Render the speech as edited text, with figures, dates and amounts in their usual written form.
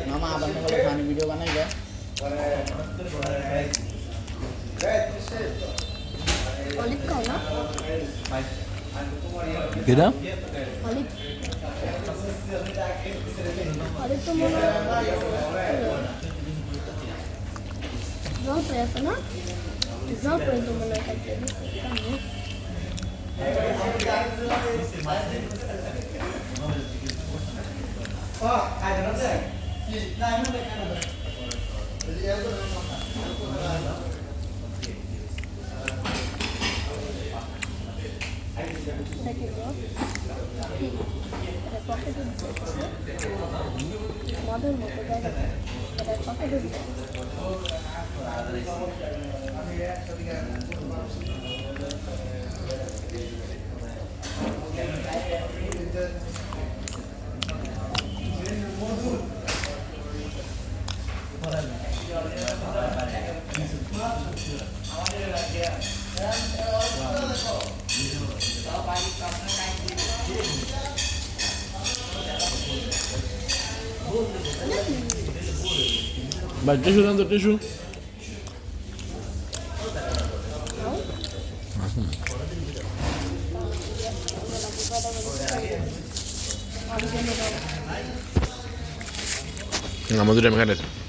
मामा abang kalau खाने video बनाएगा olive খাও না কেডা অলিভ অলিভ তো মনে হয় জলপাই আছে না জলপাই তো মনে হয় খাইতে মদের মতো দেখা যায় এটা পকেটে ভাই টিস্যু দেন তো টিস্যু আমাদের আমি খাইতেছি